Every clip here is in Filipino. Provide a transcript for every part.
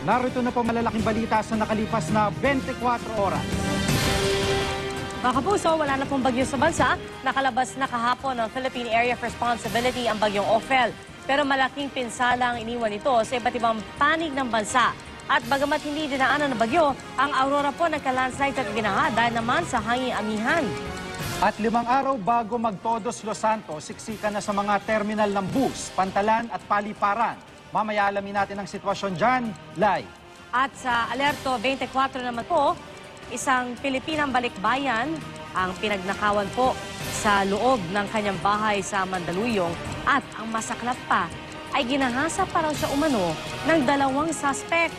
Narito na po malalaking balita sa nakalipas na 24 oras. Mga kapuso, wala na pong bagyo sa bansa. Nakalabas na kahapon ng Philippine Area of Responsibility ang bagyong Ophel. Pero malaking pinsala ang iniwan ito sa iba't ibang panig ng bansa. At bagamat hindi dinaanan ng bagyo, ang Aurora po nagka-landslide at binaha dahil naman sa hanging amihan. At 5 araw bago magtodos Los Santos, siksikan na sa mga terminal ng bus, pantalan at paliparan. Mamaya alamin natin ang sitwasyon dyan, live. At sa Alerto 24 naman po, isang Pilipinang balikbayan ang pinagnakawan po sa loob ng kanyang bahay sa Mandaluyong. At ang masaklap pa ay ginahasa pa raw siya umano ng 2 suspect.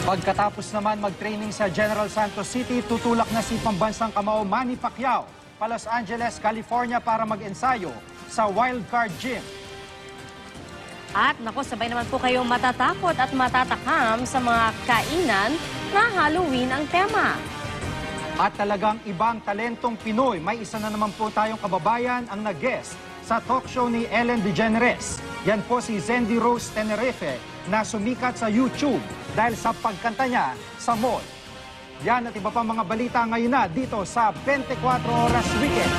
Pagkatapos naman mag-training sa General Santos City, tutulak na si pambansang kamao Manny Pacquiao pa Los Angeles, California para mag-ensayo sa Wildcard Gym. At naku, sabay naman po kayong matatakot at matatakam sa mga kainan na Halloween ang tema. At talagang ibang talentong Pinoy, may isa na naman po tayong kababayan ang nag-guest sa talk show ni Ellen DeGeneres. Yan po si Zendy Rose Tenerife na sumikat sa YouTube dahil sa pagkanta niya sa mall. Yan at iba pa mga balita ngayon na dito sa 24 Oras Weekend.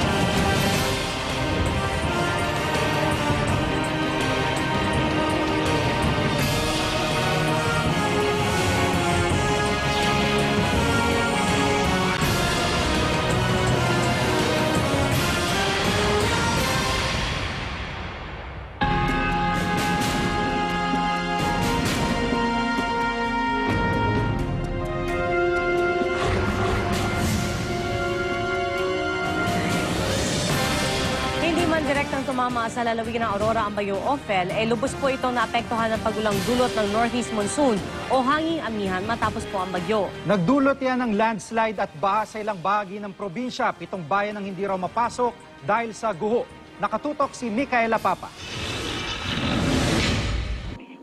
Direktang tumama sa lalawigan ng Aurora ang bagyong Ophel, lubos po itong naapektuhan ng pagulang dulot ng northeast monsoon o hanging amihan matapos po ang bagyo. Nagdulot yan ng landslide at baha sa ilang bahagi ng probinsya. 7 bayan ang hindi raw mapasok dahil sa guho. Nakatutok si Micaela Papa.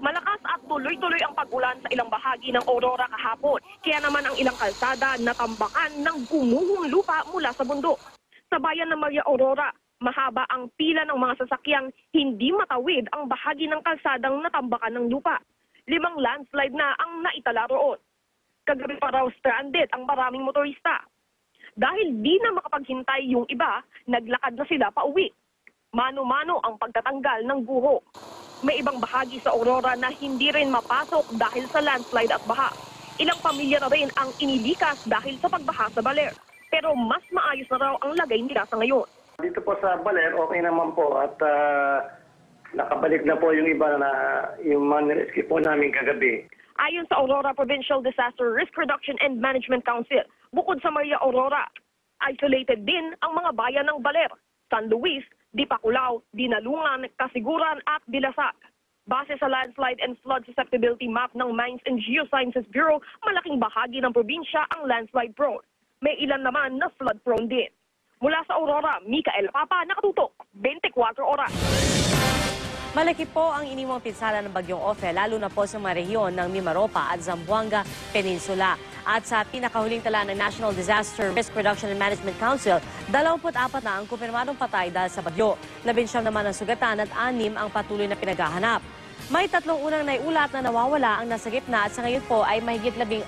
Malakas at tuloy-tuloy ang pag-ulan sa ilang bahagi ng Aurora kahapon. Kaya naman ang ilang kalsada natambakan ng gumuhong lupa mula sa bundok. Sa bayan ng Maria Aurora, mahaba ang pila ng mga sasakyang hindi matawid ang bahagi ng kalsadang natambakan ng lupa. 5 landslide na ang naitala roon. Kagabi pa raw stranded ang maraming motorista. Dahil di na makapaghintay yung iba, naglakad na sila pauwi. Mano-mano ang pagtatanggal ng guho. May ibang bahagi sa Aurora na hindi rin mapasok dahil sa landslide at baha. Ilang pamilya na rin ang inilikas dahil sa pagbaha sa Baler. Pero mas maayos na raw ang lagay nila sa ngayon. Dito po sa Baler, okay naman po at nakabalik na po yung iba na yung mga rescue po namin kagabi. Ayon sa Aurora Provincial Disaster Risk Reduction and Management Council, bukod sa Maria Aurora, isolated din ang mga bayan ng Baler, San Luis, Dipaculaw, Dinalungan, Kasiguran at Dilasag. Base sa landslide and flood susceptibility map ng Mines and Geosciences Bureau, malaking bahagi ng probinsya ang landslide prone. May ilan naman na flood prone din. Mula sa Aurora, Micaela Papa, nakatutok, 24 oras. Malaki po ang iniwang pinsala ng bagyong Ophel, lalo na po sa mga rehiyon ng Mimaropa at Zamboanga Peninsula. At sa pinakahuling tala ng National Disaster Risk Reduction and Management Council, 24 na ang kumpirmadong patay dahil sa bagyo. 19 naman ang sugatan at 6 ang patuloy na pinaghahanap. May 3 unang naiulat na nawawala ang nasa gitna at sa ngayon po ay mahigit 14,000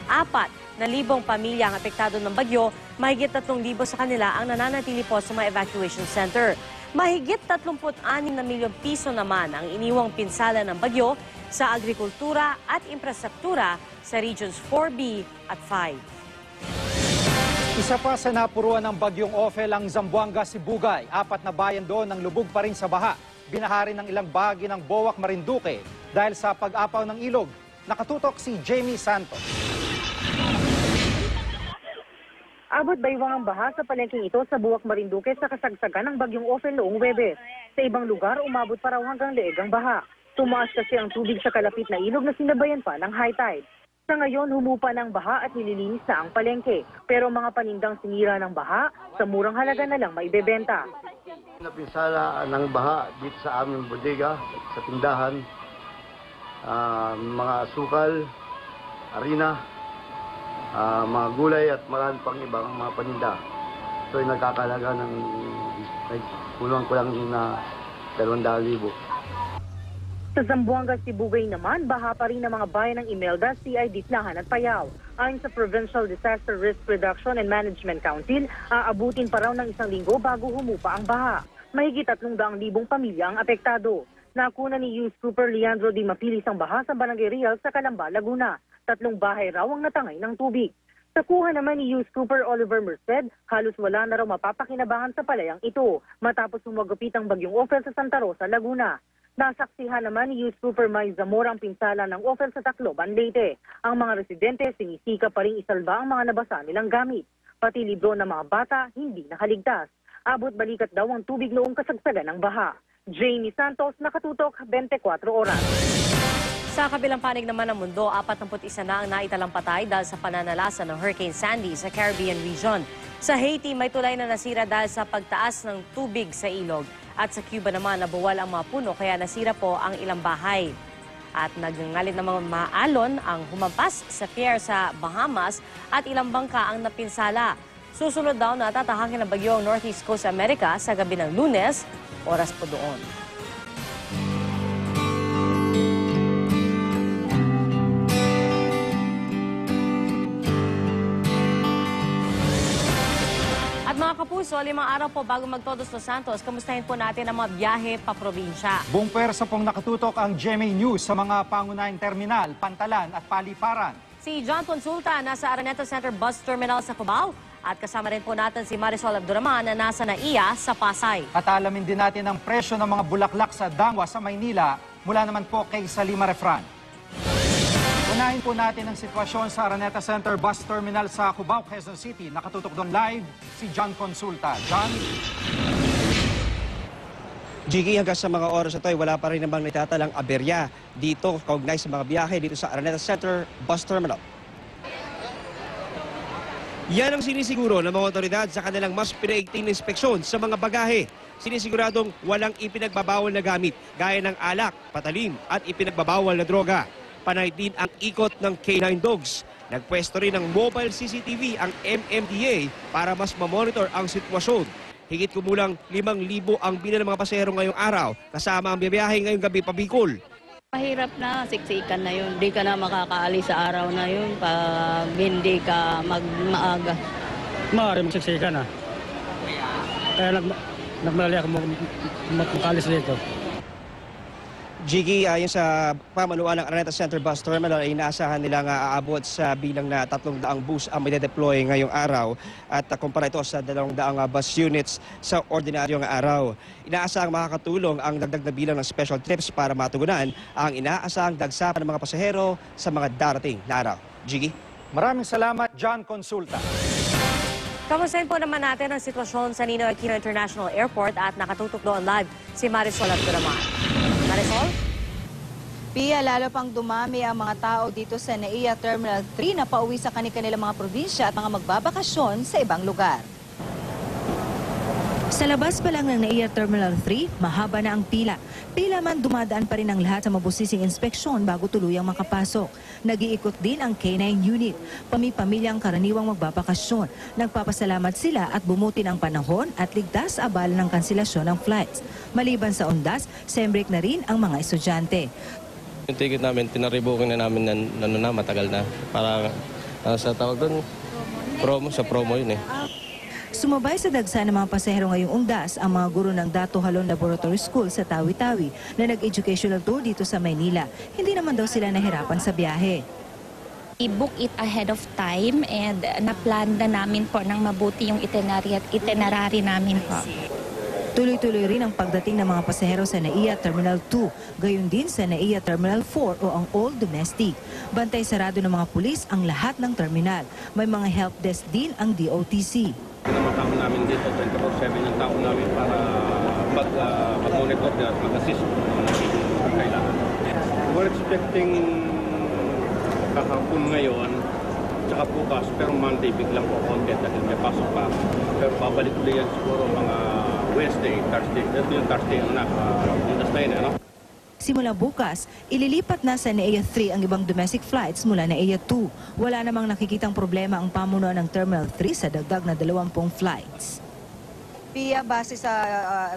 pamilya ang apektado ng bagyo, mahigit 3,000 sa kanila ang nananatili po sa mga evacuation center. Mahigit 36 na milyong piso naman ang iniwang pinsala ng bagyo sa agrikultura at infrastruktura sa Regions 4B at 5. Isa pa sa napuruan ng bagyong Ophel ang Zamboanga, Sibugay. 4 na bayan doon ang lubog pa rin sa baha. Binahari ng ilang bahagi ng Boac, Marinduque dahil sa pag-apaw ng ilog. Nakatutok si Jamie Santos. Abot baywang ang baha sa palengking ito sa Boac, Marinduque sa kasagsagan ng bagyong Ophel noong Huwebes. Sa ibang lugar, umabot pa raw hanggang leeg ang baha. Tumaas kasi ang tubig sa kalapit na ilog na sinabayan pa ng high tide. Sa ngayon, humupa ng baha at nililinis na ang palengke. Pero mga panindang sinira ng baha, sa murang halaga na lang maibebenta. Napinsala ng baha dito sa aming bodega, sa tindahan, mga asukal, harina, mga gulay at marami pang ibang mga paninda. So nagkakalaga ng kulang-kulang na 200,000. Sa Zamboanga, Sibugay naman, baha pa rin ang mga bayan ng Imelda, CI, Dislahan at Payao. Ayon sa Provincial Disaster Risk Reduction and Management Council, aabutin pa raw ng 1 linggo bago humupa ang baha. Mahigit 300,000 pamilya ang apektado. Nakuna ni Youth Trooper Leandro Di Mapilis ang baha sa Barangay Real sa Calamba, Laguna. 3 bahay raw ang natangay ng tubig. Sa kuha naman ni Youth Trooper Oliver Merced, halos wala na raw mapapakinabangan sa palayang ito matapos humagupit ang bagyong Ophel sa Santa Rosa, Laguna. Nasaksihan naman ni Youth Trooper May Zamora ang pinsala ng Ophel sa Tacloban, Leyte. Ang mga residente sinisika pa rin isalba ang mga nabasa nilang gamit. Pati libro ng mga bata hindi nakaligtas. Abot balikat daw ang tubig noong kasagsagan ng baha. Jamie Santos, Nakatutok, 24 Oras. Sa kabilang panig naman ng mundo, 41 na ang naitalang patay dahil sa pananalasa ng Hurricane Sandy sa Caribbean region. Sa Haiti, may tulay na nasira dahil sa pagtaas ng tubig sa ilog. At sa Cuba naman, nabuwal ang mga puno kaya nasira po ang ilang bahay. At nagngangalit ng mga maalon ang humampas sa pier sa Bahamas at ilang bangka ang napinsala. Susunod daw na tatahakin ng bagyo ang Northeast Coast America sa gabi ng Lunes, oras po doon. Mga kapuso, 5 araw po bago mag-Todos Los Santos, kamustahin po natin ang mga biyahe pa probinsya. Buong pwersa pong nakatutok ang GMA News sa mga pangunahing terminal, pantalan at paliparan. Si John Consulta nasa Araneta Center Bus Terminal sa Cubao at kasama rin po natin si Marisol Abduraman na nasa NAIA sa Pasay. At alamin din natin ang presyo ng mga bulaklak sa Dangwa sa Maynila mula naman po kay Salima Refran. Unahin po natin ang sitwasyon sa Araneta Center Bus Terminal sa Cubao, Quezon City. Nakatutok doon live si John Consulta. John? Jiggy, hanggang sa mga oras ito ay wala pa rin namang natatalang aberya dito kaugnay sa mga biyahe dito sa Araneta Center Bus Terminal. Yan ang sinisiguro ng mga otoridad sa kanilang mas pinaigting na inspeksyon sa mga bagahe. Sinisiguradong walang ipinagbabawal na gamit gaya ng alak, patalim at ipinagbabawal na droga. Panay din ang ikot ng K9 dogs. Nagpwesto rin ng mobile CCTV ang MMDA para mas mamonitor ang sitwasyon. Higit kumulang 5,000 ang bilang ng mga pasahero ngayong araw, kasama ang biyahe ngayong gabi pa Bicol. Mahirap na, siksikan na yun. Hindi ka na makakaalis sa araw na yun pag hindi ka maaga. Maaari magsiksikan na. Kaya nagmadali ako makaalis dito. Jiggy, ayon sa pamanuan ng Araneta Center Bus Terminal ay inaasahan nilang aabot sa bilang na 300 bus ang may-deploy ngayong araw at kumpara ito sa 200 bus units sa ordinaryong araw. Inaasahang makakatulong ang dagdag na bilang ng special trips para matugunan ang inaasahang dagsapan ng mga pasahero sa mga darating na araw. Jiggy? Maraming salamat, John Consulta. Kamustahin po naman natin ang sitwasyon sa Ninoy Aquino International Airport at nakatutok doon live si Marisol Abduraman. Marisol? Pia, lalo pang dumami ang mga tao dito sa NAIA Terminal 3 na pauwi sa kanilang mga probinsya at mga magbabakasyon sa ibang lugar. Sa labas pa lang ng NAIA Terminal 3, mahaba na ang pila. Pila man dumadaan pa rin ang lahat sa mabusising inspeksyon bago tuluyang makapasok. Nag-iikot din ang K9 unit. Pami-pamilyang karaniwang magbabakasyon. Nagpapasalamat sila at bumuti ng panahon at ligtas abala ng kanselasyon ng flights. Maliban sa undas, sembreak na rin ang mga estudyante. Yung ticket namin, pinaribukin na namin na matagal na. Para sa tawag doon, promo yun eh. Sumabay sa dagsa ng mga pasahero ngayong undas ang mga guro ng Dato Halon Laboratory School sa Tawi-Tawi na nag-educational tour dito sa Maynila. Hindi naman daw sila nahirapan sa biyahe. I-book it ahead of time and na-plan na namin po ng mabuti yung itinerary namin po. Tuloy-tuloy rin ang pagdating ng mga pasahero sa NAIA Terminal 2, gayon din sa NAIA Terminal 4 o ang All Domestic. Bantay sarado ng mga pulis ang lahat ng terminal. May mga help desk din ang DOTC. Pinamataon namin dito, 24/7 yung tao namin para mag-monitor at mag-assist kung kailangan. We're expecting kahapon ngayon, tsaka bukas, pero Monday biglang po konti dahil may pasok pa. Pero babalik ulit yan siguro mga Wednesday, Thursday. Ito yung Thursday ang bukas na yun, ano? Simula bukas, ililipat na sa NAIA 3 ang ibang domestic flights mula NAIA 2. Wala namang nakikitang problema ang pamunuan ng Terminal 3 sa dagdag na 20 flights. Pia, base sa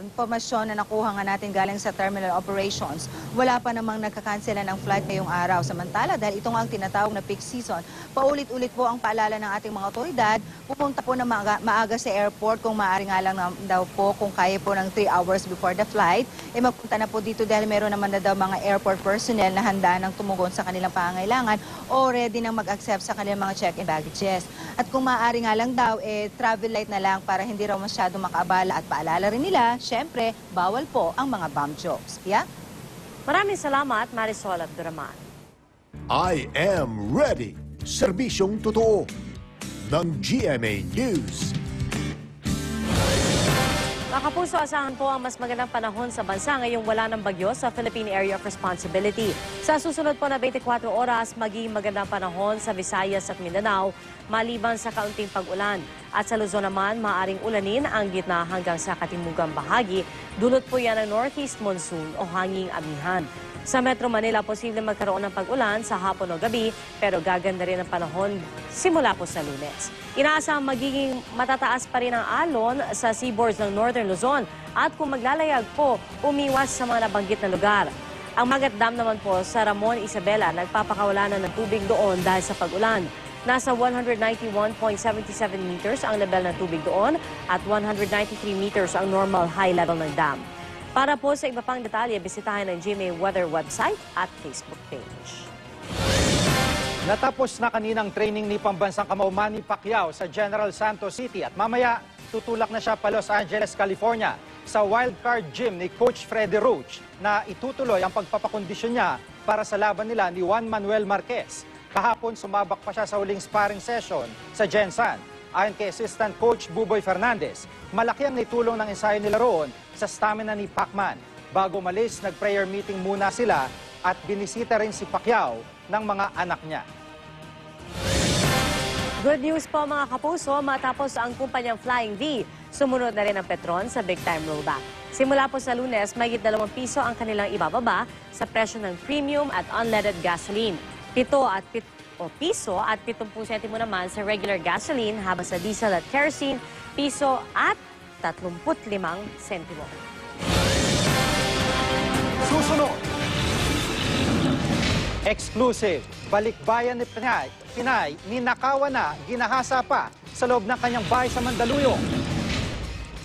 impormasyon na nakuha nga natin galing sa terminal operations, wala pa namang nagkakansela ng flight ngayong araw. Samantala, dahil ito nga ang tinatawag na peak season, paulit-ulit po ang paalala ng ating mga otoridad, pupunta po na maaga sa airport kung maaari nga lang daw po, kung kaya po ng 3 hours before the flight, magpunta na po dito dahil meron naman na daw mga airport personnel na handa nang tumugon sa kanilang pangangailangan o ready nang mag-accept sa kanilang mga check-in baggages. At kung maaari nga lang daw, travel light na lang para hindi raw masyado makaabala. At paalala rin nila, syempre, bawal po ang mga bomb jokes. Yeah? Maraming salamat, Marisol Abduraman. I am ready. Serbisyong totoo ng GMA News. Mga kapuso, asahan po ang mas magandang panahon sa bansa ngayong wala ng bagyo sa Philippine Area of Responsibility. Sa susunod po na 24 oras, magiging magandang panahon sa Visayas at Mindanao, maliban sa kaunting pag-ulan. At sa Luzon naman, maaaring ulanin ang gitna hanggang sa katimugang bahagi. Dulot po yan ng northeast monsoon o hanging amihan. Sa Metro Manila, posible magkaroon ng pag-ulan sa hapon o gabi, pero gaganda rin ang panahon simula po sa Lunes. Inaasahang magiging matataas pa rin ang alon sa seaboards ng Northern Luzon at kung maglalayag po, umiwas sa mga nabanggit na lugar. Ang Magat Dam naman po sa Ramon Isabela, nagpapakawalan ng tubig doon dahil sa pag-ulan. Nasa 191.77 meters ang level ng tubig doon at 193 meters ang normal high level ng dam. Para po sa iba pang detalye, bisitahin ang GMA Weather website at Facebook page. Natapos na kaninang training ni pambansang kamao Manny Pacquiao sa General Santos City at mamaya tutulak na siya pa Los Angeles, California sa wildcard gym ni Coach Freddy Roach na itutuloy ang pagpapakondisyon niya para sa laban nila ni Juan Manuel Marquez. Kahapon sumabak pa siya sa huling sparring session sa Gensan. Ayon kay Assistant Coach Buboy Fernandez, malaki ang naitulong ng ensayo nila roon sa stamina ni Pacman. Bago malis, nag-prayer meeting muna sila at binisita rin si Pacquiao ng mga anak niya. Good news po mga kapuso, matapos ang kumpanyang Flying V, sumunod na rin ang Petron sa big time rollback. Simula po sa Lunes, mahigit 2 piso ang kanilang ibababa sa presyo ng premium at unleaded gasoline. Piso at 70 sentimo naman sa regular gasoline, habang sa diesel at kerosene, piso at 35 sentimo. Susunod, exclusive, balikbayan ni Pinay, ninakawan na, ginahasa pa sa loob ng kanyang bahay sa Mandaluyong.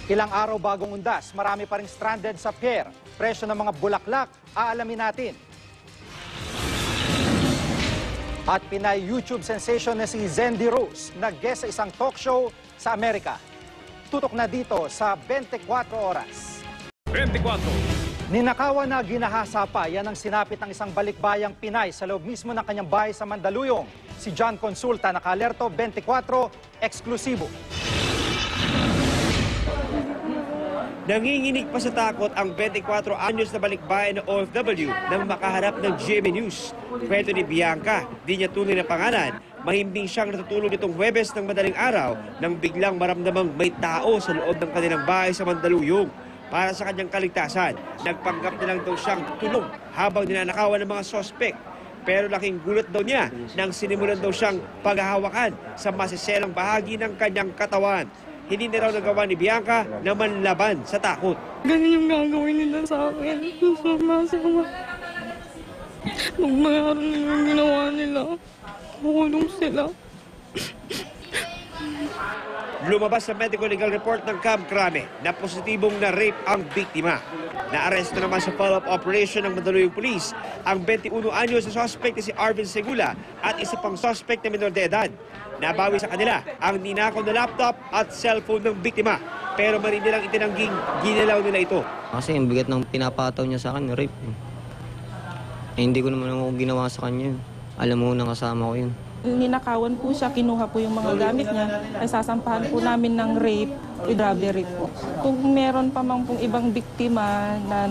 Ilang araw bagong undas, marami pa ring stranded sa pier. Presyo ng mga bulaklak, aalamin natin. At Pinay YouTube sensation na si Zendy Rose, nag-guest sa isang talk show sa Amerika. Tutok na dito sa 24 oras. 24. Ninakawan na, ginahasa pa, yan ang sinapit ng isang balikbayang Pinay sa loob mismo ng kanyang bahay sa Mandaluyong. Si John Consulta, naka-alerto, 24, eksklusibo. Nanginginig pa sa takot ang 24 anyos na balikbayan na OFW nang makaharap ng GMA News. Kwento ni Bianca, di niya tunay na pangalan, mahimbing siyang natutulog nitong Huwebes ng madaling araw nang biglang maramdamang may tao sa loob ng kanilang bahay sa Mandaluyong. Para sa kanyang kaligtasan, nagpanggap na lang daw siyang tulog habang ninanakawan ng mga sospek. Pero laking gulat daw niya nang sinimulan daw siyang paghahawakan sa masiselang bahagi ng kanyang katawan. Hindi na raw nagawa ni Bianca na manlaban sa takot. Ganun yung gagawin nila sa akin. Sama-sama. Magmayaran yung ginawa nila. Makulong sila. Lumabas sa medical legal report ng Camp Crame na positibong na-rape ang biktima. Naaresto naman sa follow-up operation ng Mandaluyong Police ang 21 anyos na suspect na si Arvin Segula at isa pang suspect na minor de edad. Nabawi sa kanila ang ninakaw na laptop at cellphone ng biktima. Pero marin nilang itinangging ginalaw nila ito. Kasi ang bigat ng pinapataw niya sa akin, rape. Hindi ko naman ako ginawa sa kanya. Alam mo, nakasama ko yun. Ninakawan po siya, kinuha po yung mga gamit niya, ay sasampahan po namin ng rape, robbery po. Kung meron pa mang pong ibang biktima na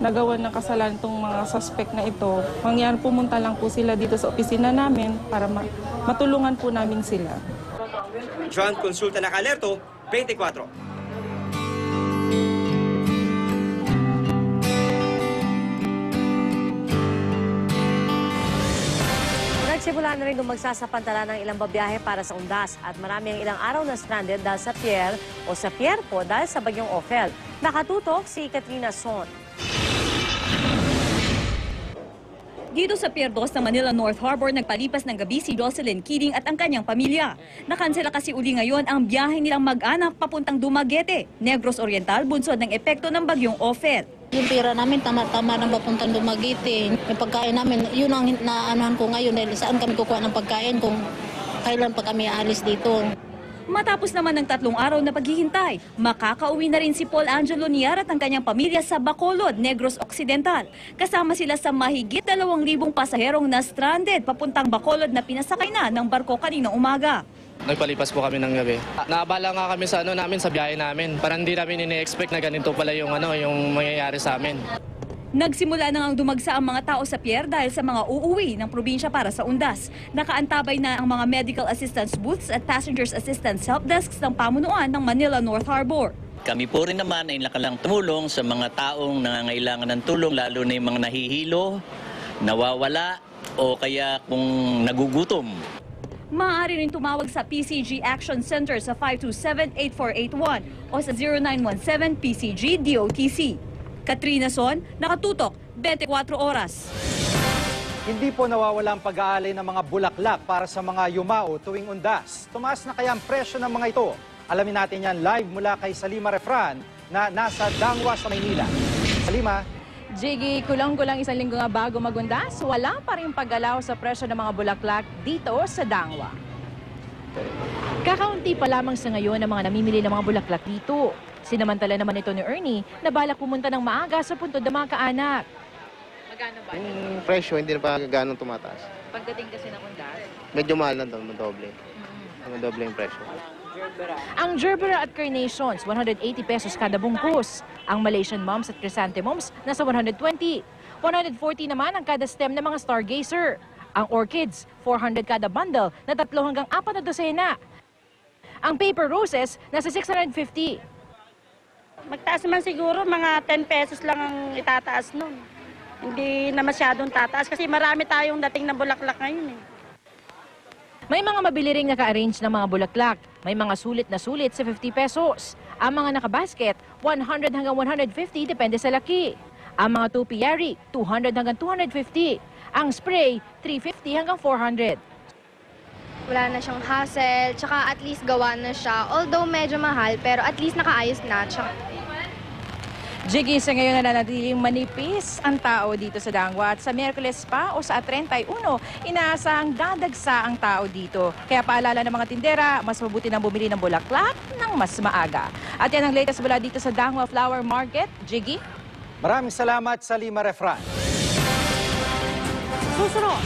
nagawa ng kasalanan itong mga suspect na ito, mangyari pumunta lang po sila dito sa opisina namin para matulungan po namin sila. John Consulta, naka-alerto, 24. Nagsimula na rin magsasamantala ng ilang babiyahe para sa undas at marami ang ilang araw na stranded dahil sa pier o sa pier po dahil sa bagyong Ophel. Nakatutok si Katrina Son. Dito sa Pier 2 ng Manila North Harbor, nagpalipas ng gabi si Jocelyn Kidding at ang kanyang pamilya. Nakansela kasi uli ngayon ang biyahe nilang mag-anak papuntang Dumaguete, Negros Oriental, bunsod ng epekto ng bagyong Ophel. Yung pera namin, tama-tama ng papuntang Dumaguete. Yung pagkain namin, yun ang naanuhan ko ngayon dahil saan kami kukuha ng pagkain kung kailan pa kami aalis dito. Matapos naman ng 3 araw na paghihintay, makakauwi na rin si Paul Angelo Niar at ang kanyang pamilya sa Bacolod, Negros Occidental. Kasama sila sa mahigit 2,000 pasaherong na stranded papuntang Bacolod na pinasakay na ng barko kaninang umaga. Nagpalipas po kami ng gabi. Naabala nga kami sa namin sa biyahe namin. Parang hindi namin ini-expect na ganito pala yung mangyayari sa amin. Nagsimula na ang dumagsa ang mga tao sa pier dahil sa mga uuwi ng probinsya para sa undas. Nakaantabay na ang mga medical assistance booths at passengers assistance help desks ng pamunuan ng Manila North Harbor. Kami po rin naman ay nakalang tumulong sa mga taong nangangailangan ng tulong, lalo na yung mga nahihilo, nawawala o kaya kung nagugutom. Maaari rin tumawag sa PCG Action Center sa 527-8481 o sa 0917-PCG-DOTC. Katrina Son, nakatutok, 24 oras. Hindi po nawawala ang pag-aalay ng mga bulaklak para sa mga yumao tuwing undas. Tumaas na kaya ang presyo ng mga ito? Alamin natin yan live mula kay Salima Refran na nasa Dangwa sa Maynila. Salima. Jiggy, kulang-kulang 1 linggo nga bago magundas, wala pa rin paggalaw sa presyo ng mga bulaklak dito sa Dangwa. Kakaunti pa lamang sa ngayon ang mga namimili ng mga bulaklak dito. Sinamantala naman ito ni Ernie na balak pumunta ng maaga sa puntod ng mga kaanak. Magkano ba? Yung presyo hindi na pa ganong tumataas. Pagdating kasi ng undas? Medyo mahal na ito, madoble. Madoble yung presyo. Ang gerbera at carnations, 180 pesos kada bungkus. Ang Malaysian mums at chrysanthemums, nasa 120. 140 naman ang kada stem ng mga stargazer. Ang orchids, 400 kada bundle na 3 hanggang 4 na dosena. Ang paper roses, nasa 650. Magtaas naman siguro, mga 10 pesos lang ang itataas nun. Hindi na masyadong tataas kasi marami tayong dating na bulaklak ngayon eh. May mga mabili ring naka-arrange ng mga bulaklak. May mga sulit na sulit sa 50 pesos. Ang mga nakabasket, 100 hanggang 150 depende sa laki. Ang mga topiary, 200 hanggang 250. Ang spray, 350 hanggang 400. Wala na siyang hassle, tsaka at least gawa na siya. Although medyo mahal, pero at least nakaayos na. Jiggy, sa ngayon nananatiling manipis ang tao dito sa Dangwa at sa Miyerkules pa o sa 31, inaasahang dadagsa ang tao dito. Kaya paalala ng mga tindera, mas mabuti nang bumili ng bulaklak ng mas maaga. At yan ang latest mula dito sa Dangwa Flower Market. Jiggy? Maraming salamat, Salima Refran. Susunod.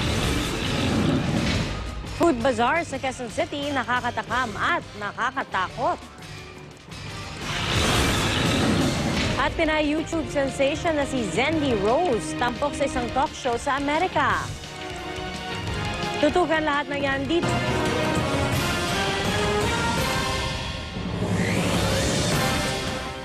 Food Bazaar sa Quezon City, nakakatakam at nakakatakot. At Pinay-YouTube sensation na si Zendy Rose, tampok sa isang talk show sa Amerika. Tutukan lahat ng yan dito.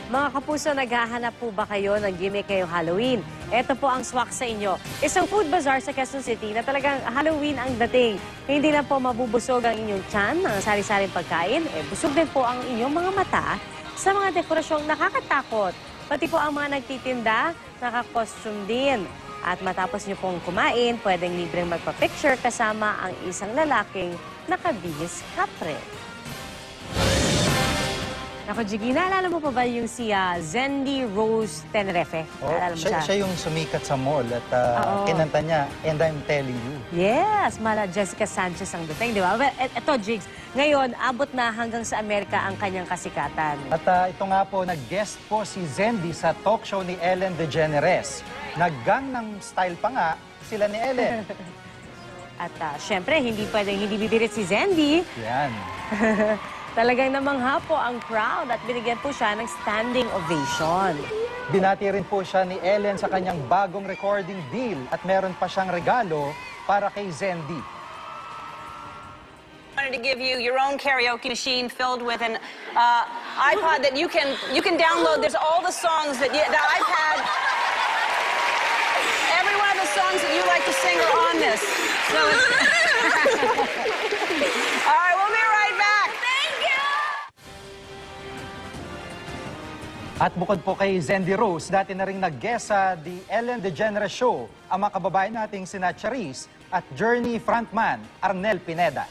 Mga kapuso, naghahanap po ba kayo ng gimmick ngayong Halloween? Ito po ang swak sa inyo. Isang food bazaar sa Quezon City na talagang Halloween ang dating. Hindi lang po mabubusog ang inyong tiyan ng sari-saring pagkain, busog din po ang inyong mga mata sa mga dekorasyong nakakatakot. Pati po ang mga nagtitinda, naka-costume din. At matapos niyo pong kumain, pwedeng libreng magpa-picture kasama ang isang lalaking nakabihis kapre. Naku, Jiggy, naalala mo pa ba yung si Zendy Rose Tenerife? Oh, siya yung sumikat sa mall at kinanta niya, And I'm Telling You. Yes, mala Jessica Sanchez ang dating, di ba? Well, eto, Jigs, ngayon, abot na hanggang sa Amerika ang kanyang kasikatan. At ito nga po, nag-guest po si Zendy sa talk show ni Ellen DeGeneres. Nag-gang ng style pa nga sila ni Ellen. At syempre, hindi pwedeng hindi bibirit si Zendy. Yan. Talagang namangha po ang crowd at binigyan po siya ng standing ovation. Binati rin po siya ni Ellen sa kanyang bagong recording deal at meron pa siyang regalo para kay Zendy. I wanted to give you your own karaoke machine filled with an iPod that you can download. There's all the songs that the iPad, every one of the songs that you like to sing are on this. So all right, we'll be right back. At bukod po kay Zendy Rose, dati na rin nag-guest sa The Ellen DeGeneres Show ang mga kababayan nating sina Charis at Journey frontman Arnel Pineda.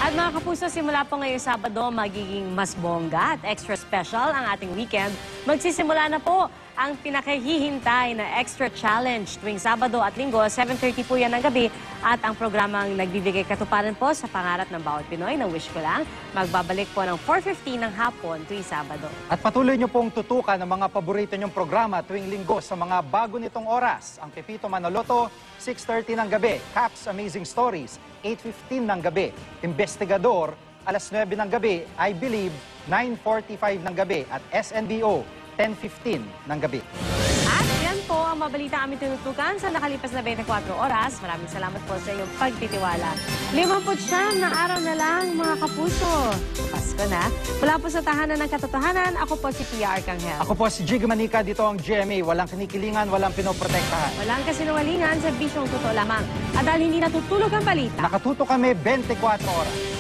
At mga kapuso, simula po ngayong Sabado, magiging mas bongga at extra special ang ating weekend. Magsisimula na po ang pinakahihintay na extra challenge tuwing Sabado at Linggo, 7:30 po yan ng gabi. At ang programang nagbibigay katuparan po sa pangarap ng bawat Pinoy na Wish Ko Lang, magbabalik po ng 4:15 ng hapon tuwing Sabado. At patuloy niyo pong tutukan ang mga paborito niyong programa tuwing Linggo sa mga bago nitong oras. Ang Pepito Manaloto, 6:30 ng gabi. Caps Amazing Stories, 8:15 ng gabi. Investigador, alas 9 ng gabi. I Believe, 9:45 ng gabi. At SNBO, 10:15 ng gabi. At yan po ang mabalita aming tinutukan sa nakalipas na 24 oras. Maraming salamat po sa iyong pagtitiwala. 59 na araw na lang, mga kapuso. Pasko na. Mula po sa Tahanan ng Katotohanan, ako po si Pia Arcangel. Ako po si Jig Manica, dito ang GMA. Walang kinikilingan, walang pinoprotektahan. Walang kasinungalingan sa bisyong totoo lamang. At dahil hindi natutulog ang balita, Nakatuto kami 24 oras.